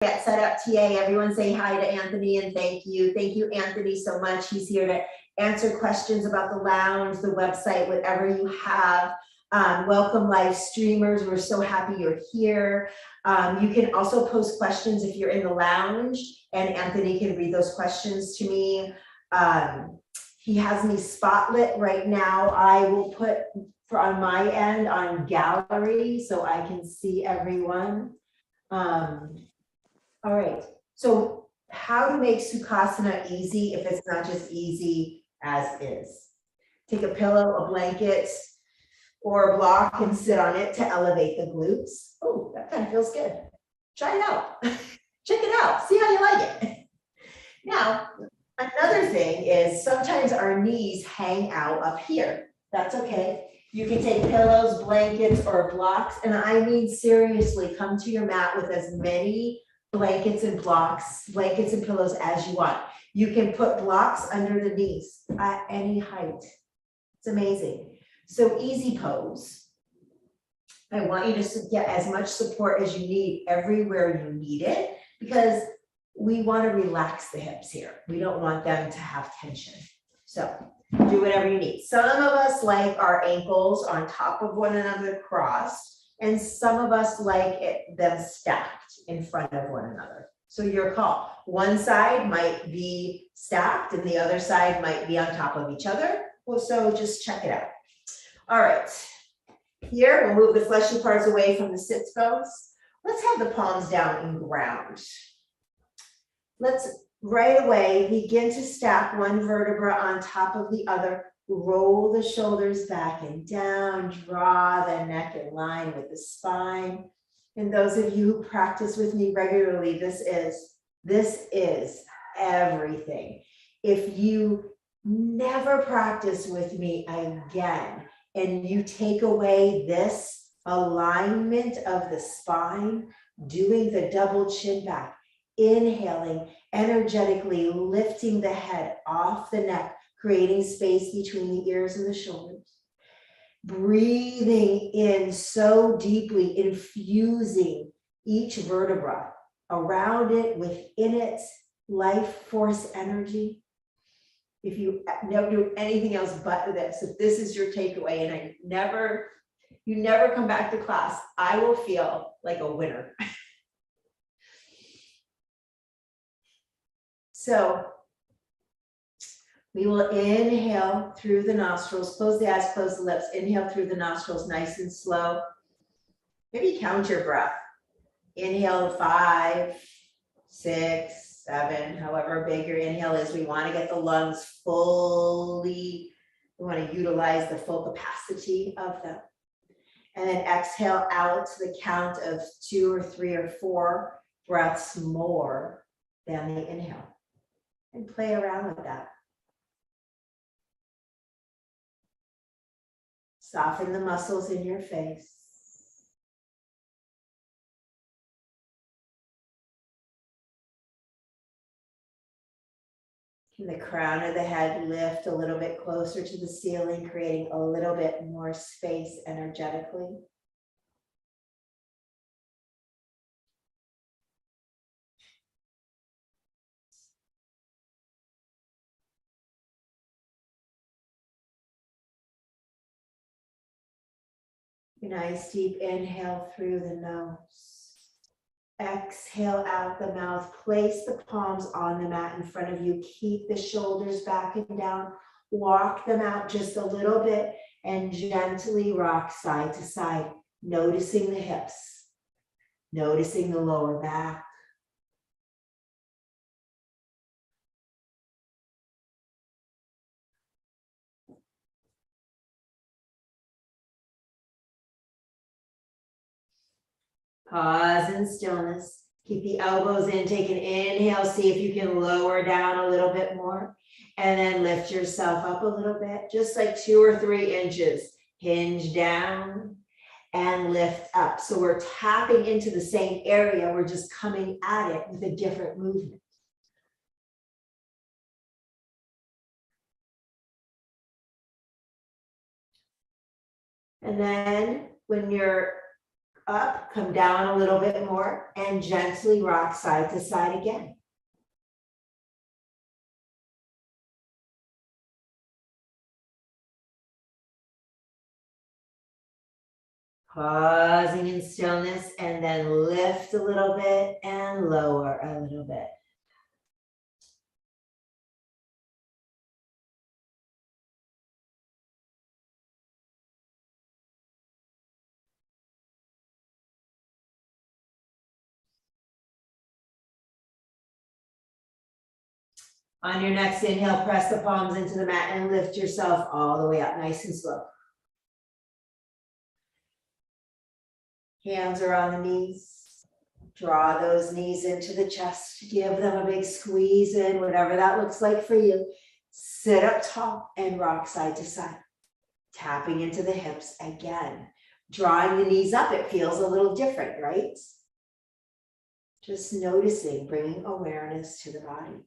Getsetup TA. Everyone say hi to Anthony and thank you. Thank you, Anthony, so much. He's here to answer questions about the lounge, the website, whatever you have. Welcome live streamers. We're so happy you're here. You can also post questions if you're in the lounge, and Anthony can read those questions to me. He has me spotlit right now. I will put on my end on gallery so I can see everyone. All right, so how to make Sukhasana easy if it's not just easy as is. Take a pillow, a blanket, or a block and sit on it to elevate the glutes. Oh, that kind of feels good. Try it out. Check it out. See how you like it. Now, another thing is sometimes our knees hang out up here. That's okay. You can take pillows, blankets, or blocks, and I mean seriously, come to your mat with as many blankets and pillows as you want. You can put blocks under the knees at any height. It's amazing. So easy pose. I want you to get as much support as you need everywhere you need it, because we want to relax the hips here. We don't want them to have tension. So do whatever you need. Some of us like our ankles on top of one another crossed, and some of us like them stacked in front of one another. So your call. One side might be stacked and the other side might be on top of each other. Well, so just check it out. All right. Here, we'll move the fleshy parts away from the sits bones. Let's have the palms down and ground. Let's right away begin to stack one vertebra on top of the other. Roll the shoulders back and down, draw the neck in line with the spine. And those of you who practice with me regularly, this is everything. If you never practice with me again, and you take away this alignment of the spine, doing the double chin back, inhaling, energetically lifting the head off the neck, creating space between the ears and the shoulders. Breathing in so deeply, infusing each vertebra around it, within it, life force energy. If you never do anything else but this, if this is your takeaway and you never come back to class, I will feel like a winner. So we will inhale through the nostrils, close the eyes, close the lips, inhale through the nostrils, nice and slow. Maybe count your breath. Inhale 5, 6, 7, however big your inhale is. We want to get the lungs fully, we want to utilize the full capacity of them. And then exhale out to the count of 2 or 3 or 4 breaths more than the inhale. And play around with that. Soften the muscles in your face. Can the crown of the head lift a little bit closer to the ceiling, creating a little bit more space energetically? Nice deep inhale through the nose. Exhale out the mouth. Place the palms on the mat in front of you. Keep the shoulders back and down. Walk them out just a little bit and gently rock side to side, noticing the hips, noticing the lower back. Pause in stillness. Keep the elbows in. Take an inhale. See if you can lower down a little bit more. And then lift yourself up a little bit, just like 2 or 3 inches. Hinge down and lift up. So we're tapping into the same area. We're just coming at it with a different movement. And then when you're up, come down a little bit more, and gently rock side to side again. Pausing in stillness, and then lift a little bit and lower a little bit. On your next inhale, press the palms into the mat and lift yourself all the way up, nice and slow. Hands are on the knees. Draw those knees into the chest. Give them a big squeeze in, whatever that looks like for you. Sit up tall and rock side to side. Tapping into the hips again. Drawing the knees up, it feels a little different, right? Just noticing, bringing awareness to the body.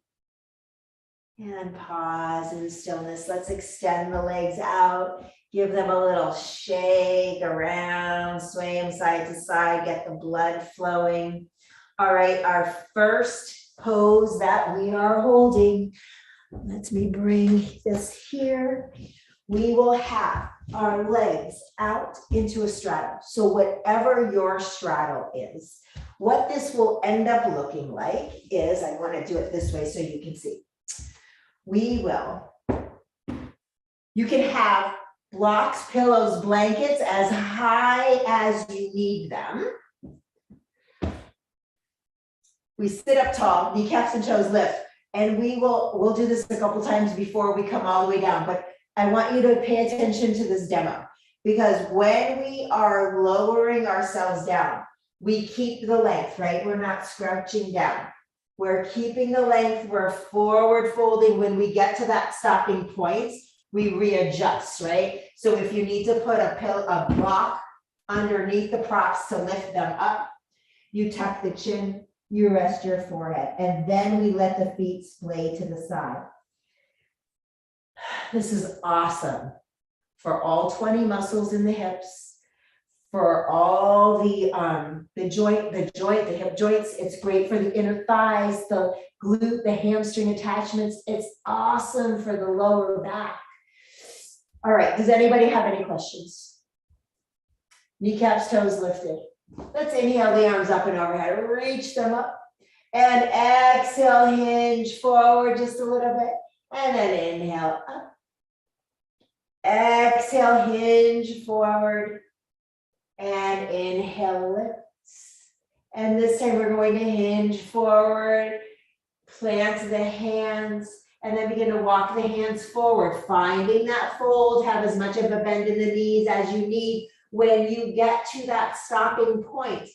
And pause in stillness. Let's extend the legs out. Give them a little shake around, sway them side to side, get the blood flowing. All right, our first pose that we are holding. Let me bring this here. We will have our legs out into a straddle. So whatever your straddle is, what this will end up looking like is, I want to do it this way so you can see. You can have blocks, pillows, blankets as high as you need them. We sit up tall, kneecaps and toes lift, and we'll do this a couple times before we come all the way down, but I want you to pay attention to this demo, because when we are lowering ourselves down, we keep the length, right? We're not scrouching down. We're keeping the length, we're forward folding. When we get to that stopping point, we readjust, right? So if you need to put a block underneath the props to lift them up, you tuck the chin, you rest your forehead, and then we let the feet splay to the side. This is awesome for all 20 muscles in the hips, for all the hip joints. It's great for the inner thighs, the glute, the hamstring attachments. It's awesome for the lower back. All right, does anybody have any questions? Kneecaps, toes lifted. Let's inhale the arms up and overhead. Reach them up. And exhale, hinge forward just a little bit. And then inhale up. Exhale, hinge forward. And inhale, lifts. And this time we're going to hinge forward. Plant the hands. And then begin to walk the hands forward, finding that fold, have as much of a bend in the knees as you need. When you get to that stopping point,